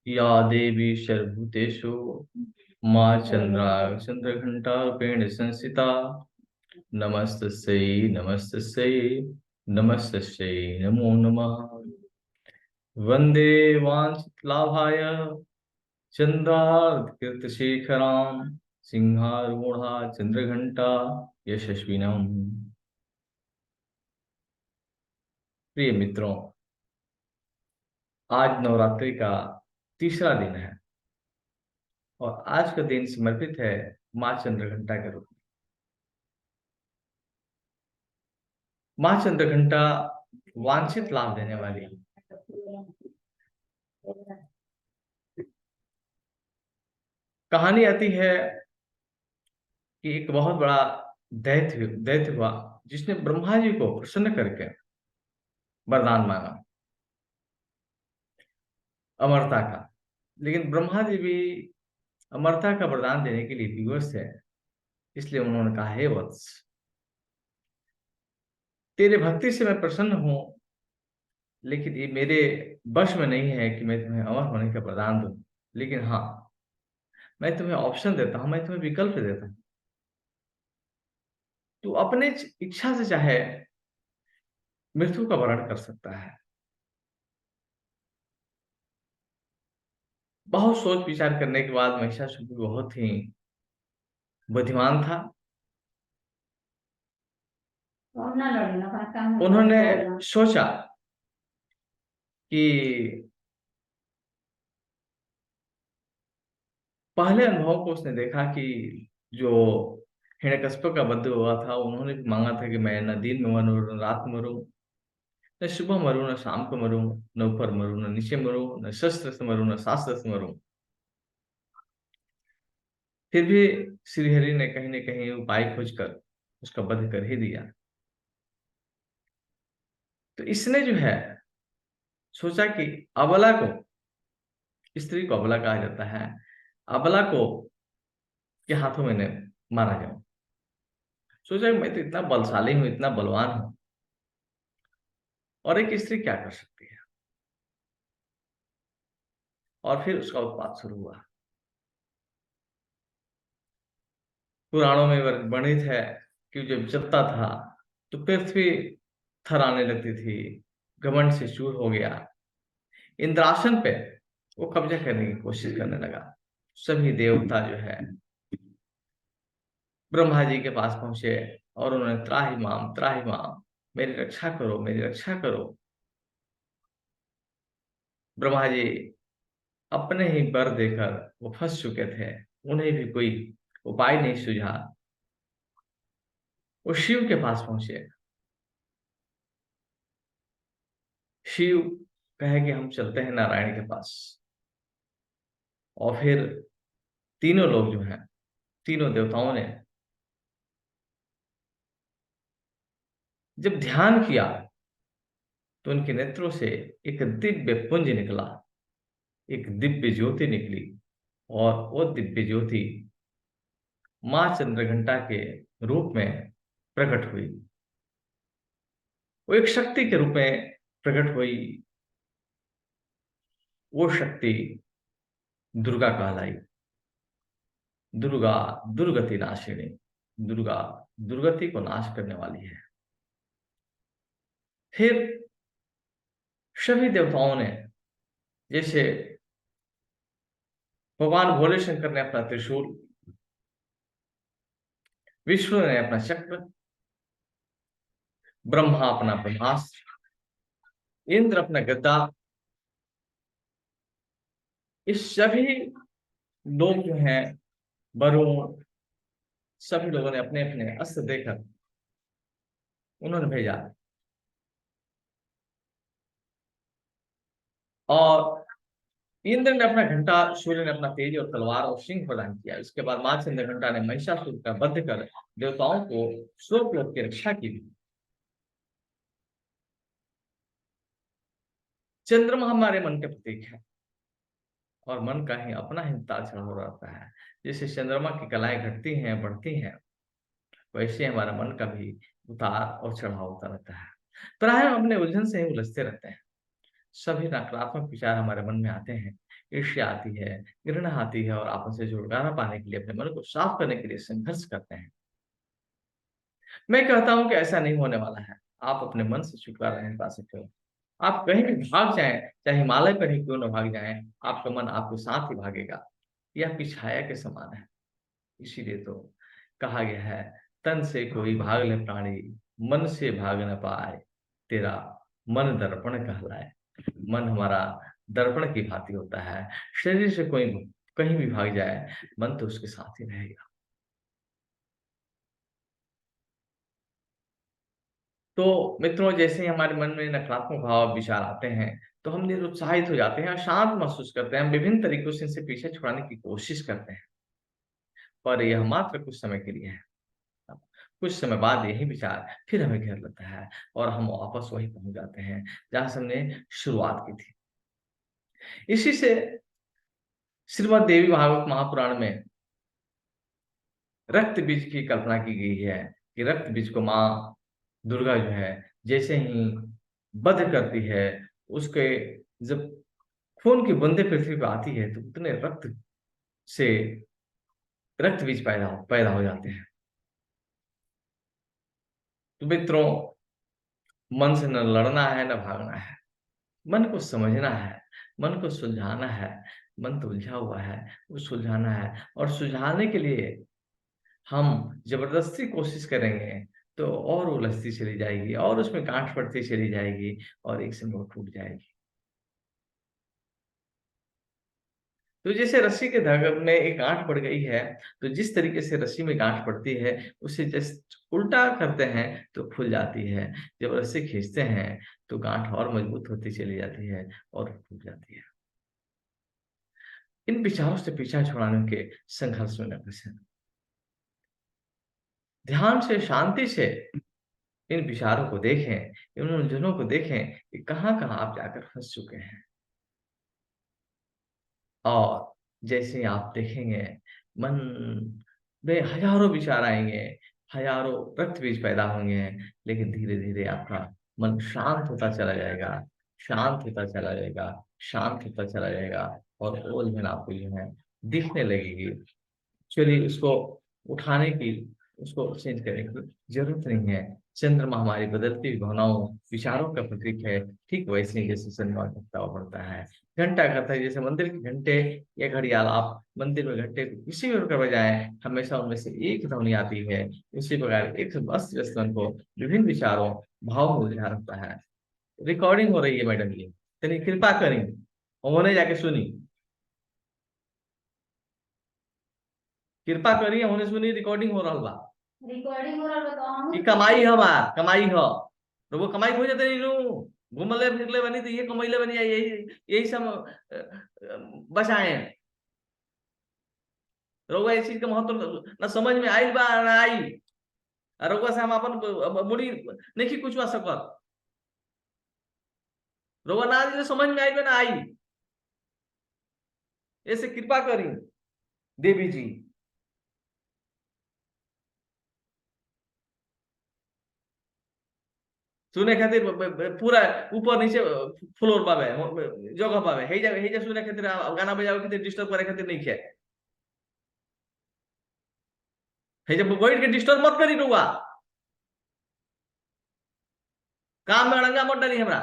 या देवी सर्वभूतेषु माँ चंद्रघंटा रूपेण संस्थिता। नमस्तस्यै नमस्तस्यै नमस्तस्यै नमो नमः। वंदे वाञ्छितलाभाय चंद्रार्ककृतशेखरां सिंहारूढ़ा चंद्रघंटा यशस्विनम्। प्रिय मित्रों, आज नवरात्रि का तीसरा दिन है और आज का दिन समर्पित है माँ चंद्रघंटा के रूप में। माँ चंद्रघंटा वांछित लाभ देने वाली। कहानी आती है कि एक बहुत बड़ा दैत्य दैत्य हुआ जिसने ब्रह्मा जी को प्रसन्न करके वरदान मांगा अमरता का। लेकिन ब्रह्मा जी भी अमरता का वरदान देने के लिए विवश है। इसलिए उन्होंने कहा, हे वत्स, तेरे भक्ति से मैं प्रसन्न हूं, लेकिन ये मेरे वश में नहीं है कि मैं तुम्हें अमर होने का वरदान दूं। लेकिन हाँ, मैं तुम्हें ऑप्शन देता हूं, मैं तुम्हें विकल्प देता हूं। तू अपने इच्छा से चाहे मृत्यु का वरण कर सकता है। बहुत सोच विचार करने के बाद महिषासुर भी बहुत ही बुद्धिमान था। उन्होंने सोचा कि पहले अनुभव को उसने देखा कि जो हिरण्यकश्यप का वध हुआ था, उन्होंने भी मांगा था कि मैं न दिन में मरूं न रात में मरूं, न सुबह मरूं न शाम को मरूं, न ऊपर मरूं न नीचे मरूं, न शस्त्र से मरूं न शास्त्र से मरूं। फिर भी श्रीहरि ने कहीं न कहीं उपाय खोजकर उसका वध कर ही दिया। तो इसने जो है सोचा कि अबला को, स्त्री को अबला कहा जाता है, अबला को के हाथों में मारा जाऊं। सोचा कि मैं तो इतना बलशाली हूं, इतना बलवान हूं, और एक स्त्री क्या कर सकती है। और फिर उसका उत्पात शुरू हुआ। पुराणों में वर्णित है कि जब जपता था तो पृथ्वी थराने लगती थी, घमंड से चूर हो गया। इंद्रासन पे वो कब्जा करने की कोशिश करने लगा। सभी देवता जो है ब्रह्मा जी के पास पहुंचे और उन्होंने त्राहि माम, मेरी रक्षा करो, मेरी रक्षा करो। ब्रह्मा जी अपने ही वर देकर वो फंस चुके थे। उन्हें भी कोई उपाय नहीं सूझा। वो शिव के पास पहुंचे। शिव कहे कि हम चलते हैं नारायण के पास। और फिर तीनों लोग जो हैं, तीनों देवताओं ने जब ध्यान किया तो उनके नेत्रों से एक दिव्य पुंज निकला, एक दिव्य ज्योति निकली। और वो दिव्य ज्योति मां चंद्रघंटा के रूप में प्रकट हुई। वो एक शक्ति के रूप में प्रकट हुई। वो शक्ति दुर्गा कहलाई। दुर्गा दुर्गति नाशिनी, दुर्गा दुर्गति को नाश करने वाली है। फिर सभी देवताओं ने, जैसे भगवान भोले शंकर ने अपना त्रिशूल, विष्णु ने अपना चक्र, ब्रह्मा अपना ब्रह्मास्त्र, इंद्र अपना गदा, इस सभी लोग जो हैं, वरुण, सभी लोगों ने अपने अपने अस्त्र देकर उन्होंने भेजा। और इंद्र ने अपना घंटा, सूर्य ने अपना तेज और तलवार और सिंह प्रदान किया। इसके बाद मां चंद्रघंटा ने महिषासुर का वध कर देवताओं को स्वर्गलोक की रक्षा की। चंद्रमा हमारे मन के प्रतीक है और मन का ही अपना ही उतार चढ़ाव रहता है। जैसे चंद्रमा की कलाएं घटती हैं, बढ़ती हैं, वैसे हमारा मन का भी उतार और चढ़ाव होता रहता है। प्राय हम अपने उलझन से ही उलझते रहते हैं। सभी नकारात्मक विचार हमारे मन में आते हैं। ईर्ष्या आती है, घृणा आती है और आपस से छुटकारा पाने के लिए अपने मन को साफ करने के लिए संघर्ष करते हैं। मैं कहता हूं कि ऐसा नहीं होने वाला है। आप अपने मन से छुटकारा नहीं पा सकते हो। आप कहीं भी भाग जाएं, चाहे हिमालय पर ही क्यों न भाग जाएं, आपका मन आपके साथ ही भागेगा। यह आपकी छाया के समान है। इसीलिए तो कहा गया है, तन से कोई भाग ले प्राणी, मन से भाग न पाए, तेरा मन दर्पण कहलाए। मन हमारा दर्पण की भांति होता है। शरीर से कोई कहीं भी भाग जाए, मन तो उसके साथ ही रहेगा। तो मित्रों, जैसे ही हमारे मन में नकारात्मक भाव विचार आते हैं, तो हम निरुत्साहित हो जाते हैं और शांत महसूस करते हैं। हम विभिन्न तरीकों से इनसे पीछे छुड़ाने की कोशिश करते हैं, पर यह मात्र कुछ समय के लिए है। कुछ समय बाद यही विचार फिर हमें घेर लेता है और हम वापस वही पहुंच जाते हैं जहां से हमने शुरुआत की थी। इसी से श्रीमद् देवी भागवत महापुराण में रक्त बीज की कल्पना की गई है कि रक्त बीज को माँ दुर्गा जो है, जैसे ही वध करती है, उसके जब खून की बूंदें पृथ्वी पर आती है, तो उतने रक्त से रक्त बीज पैदा हो जाते हैं। तो मित्रों, मन से न लड़ना है न भागना है। मन को समझना है, मन को सुलझाना है। मन तो उलझा हुआ है, वो सुलझाना है। और सुलझाने के लिए हम जबरदस्ती कोशिश करेंगे तो और उलझती चली जाएगी और उसमें गांठ पड़ती चली जाएगी और एक समय वो टूट जाएगी। तो जैसे रस्सी के धागे में एक गांठ पड़ गई है, तो जिस तरीके से रस्सी में गांठ पड़ती है, उसे जस्ट उल्टा करते हैं तो खुल जाती है। जब रस्सी खींचते हैं तो गांठ और मजबूत होती चली जाती है और टूट जाती है। इन विचारों से पीछा छुड़ाने के संघर्ष में न फंसे। ध्यान से, शांति से इन विचारों को देखें, इन उलझनों को देखें कि कहाँ-कहाँ आप जाकर फंस चुके हैं। और जैसे ही आप देखेंगे, मन में हजारों विचार आएँगे, हजारों रक्त बीज पैदा होंगे, लेकिन धीरे-धीरे आपका मन शांत होता चला जाएगा, शांत होता चला जाएगा, शांत होता चला जाएगा और वो उलझन आपको जो है दिखने लगेगी। चलिए उसको उठाने की, उसको चेंज करने की ज़रूरत नहीं है। चंद्रमा हमारी बदलती हुई भावनाओं, विचारों का प्रतीक है, ठीक वैसे ही जैसे चंद्रमा घटता हुआ बढ़ता है। घंटा करता है, जैसे मंदिर के घंटे या घड़ियाल, आप मंदिर में घंटे को किसी भी प्रकार बजाएँ, हमेशा उनमें से एक ध्वनि आती है। उसी प्रकार एक अस्त-व्यस्त मन को विभिन्न विचारों, भावों में उलझा रखता है। रिकॉर्डिंग हो रही है मैडम जी, तनी कृपा करी, होने जाके सुनी। कृपा करी, होने सुनी, रिकॉर्डिंग हो रहल बा। रिकॉर्डिंग हो रहल बा तो हमहू ई कमाई ह बा, कमाई ह। तो वो कमाई हो जाते नु, घूमले फिरले बनी तो ये कमैले बनी, यही यही सब बचाएं। रउआ इस चीज के महत्व न समझ में आइल बा ना आई। रउआ से हम अपन मुड़ी नहीं कुछ सकत। रउआ ना आई तो समझ में आइल बा ना आई। ऐसे कृपा करी देवी जी। सुने खातिर पूरा ऊपर नीचे फ्लोर पावे, जगह पावे, हे जा सुने खातिर, गाना बजावे खातिर, डिस्टर्ब करे खातिर नहीं है। हे जब बैठ के डिस्टर्ब मत करी रउआ। काम में अड़ंगा मत डाली हमरा।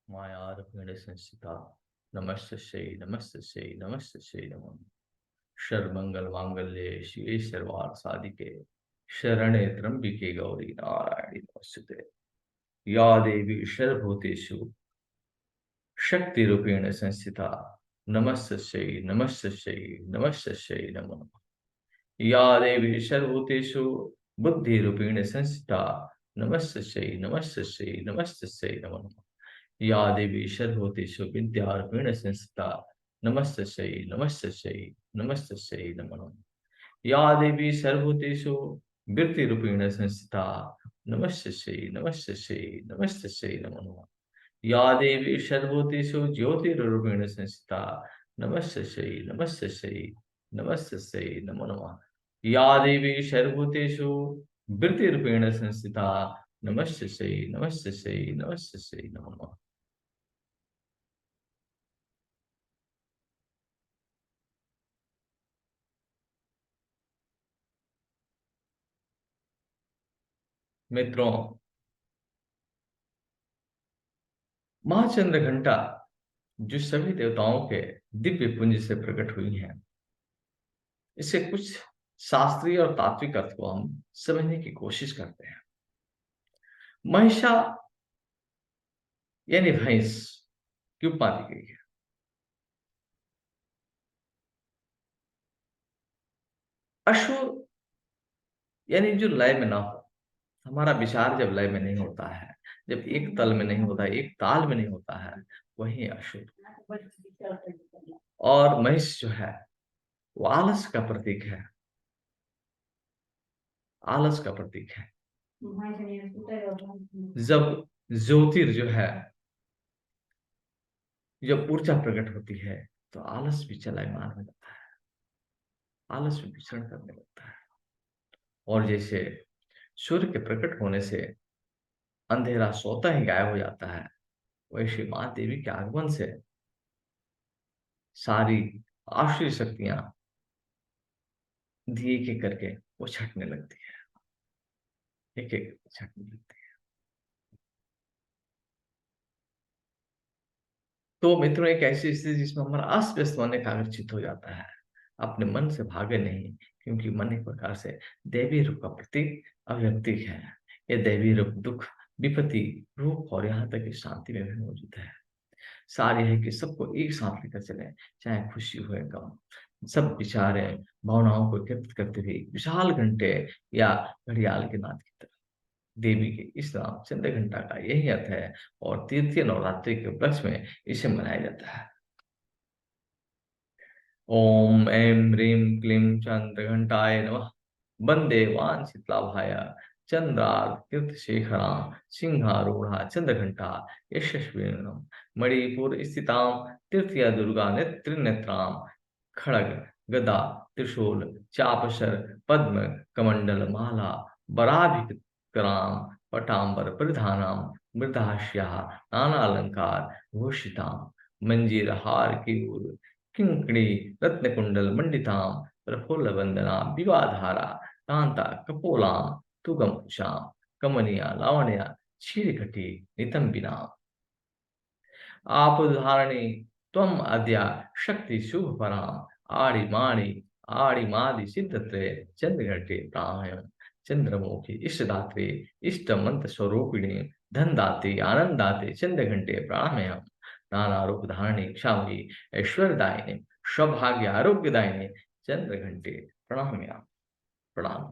मायारूपिण संस्थिता नमस्तस्यै नमस्तस्यै नमस्तस्यै नमः। सर्वमंगल मांगल्ये शिवे सर्वार्थ साधिके शरणे त्र्यंबिके गौरी नारायणी नमोस्तुते। या देवी सर्वभूतेषु शक्ति रूपेण संस्थिता नमस्तस्यै नमस्तस्यै नमस्तस्यै नमः। या देवी सर्वभूतेषु बुद्धिरूपेण संस्थिता नमस्तस्यै नमस्तस्यै नमस्तस्यै नमो नमः। या देवी सर्वभूतेषु विद्यारूपेण संस्थिता नमस्तस्यै नमस्तस्यै नमस्तस्यै नमो नमः। या देवी सर्वभूतेषु वृत्तिरूपेण संस्थिता नमस्तस्यै नमस्तस्यै नमस्तस्यै नमो नमः। या देवी सर्वभूतेषु ज्योतिरूपेण संस्थिता नमस्तस्यै नमस्तस्यै नमस्तस्यै नमो नमः। या देवी सर्वभूतेषु वृत्तिरूपेण संस्थिता नमस्तस्यै नमस्तस्यै नमस्तस्यै नमो नमः। मित्रों, माँ चंद्रघंटा जो सभी देवताओं के दिव्य पुंज से प्रकट हुई हैं, इससे कुछ शास्त्रीय और तात्विक अर्थ को हम समझने की कोशिश करते हैं। महिषा यानी भैंस की उपमा दी गई है। अश्व यानी जो लय में ना हो, हमारा विचार जब लय में नहीं होता है, जब एक तल में नहीं होता है, एक ताल में नहीं होता है, वही अशुद्ध। और महिष जो है वो आलस का प्रतीक है, आलस का प्रतीक है। जब ज्योतिर जो है, जब ऊर्जा प्रकट होती है, तो आलस भी चलायमान हो जाता है, आलस में विचरण करने लगता है। और जैसे सूर्य के प्रकट होने से अंधेरा सोता ही गायब हो जाता है, वैसे मां देवी के आगमन से सारी आश्री शक्तियां धीरे के करके वो छटने लगती है, एक एक छटने लगती है। तो मित्रों, एक ऐसी स्थिति जिसमें हमारा अस्त व्यस्त मन एकाग्रचित हो जाता है, अपने मन से भागे नहीं, क्योंकि मन एक प्रकार से दैवी रूप का प्रतीक अभिव्यक्ति है। ये दैवी रूप दुख, विपत्ति, रूप और यहाँ तक कि शांति में भी मौजूद है। सार यह है कि सबको एक साथ लेकर चले, चाहे खुशी हो या गम। सब विचारें, भावनाओं को एकत्रित करते हुए विशाल घंटे या घड़ियाल के नाद की तरह देवी के इस नाम चंद्र घंटा का यही अर्थ है, और तीर्थीय नवरात्रि के उपलक्ष्य में इसे मनाया जाता है। ओम ऐं ह्रीं क्लीं चंद्रघंटाय नमः। वंदे वाञ्छितलाभाय चंद्रार्कतीर्थशेखरां सिंहारूढ़ा चंद्रघंटा यशस्विनम् मणिपुर स्थितां तीर्थया दुर्गा नेत्रिनेत्रां खड़ग गदा त्रिशूल चापशर पद्म कमंडल माला वराभिकरां पटांबर परिधानां मृदास्याः नानालंकार भूषितां मंजीर हार केयूर किंकणी रत्नकुंडल मंडितां प्रफुल्ल वंदना विवाधारा कांता कपोलां तुगम उषां कमनीया लावण्या क्षीरघटी नितंबिना आपधारणी त्वम अद्या शक्ति शुभ परां आड़िमाणि आड़िमादि सिद्धत्रे चंद्रघटे प्राणायाम चंद्रमुखी इष्टदात्रे इष्ट मंत्र स्वरूपिणी धनदाते आनंदाते चंद्रघंटे प्राणायाम नाना रूप धारणी क्षामी ऐश्वर्यदायिनी सौभाग्य आरोग्यदायिनी चंद्रघंटे प्रणाम्याम प्रणाम।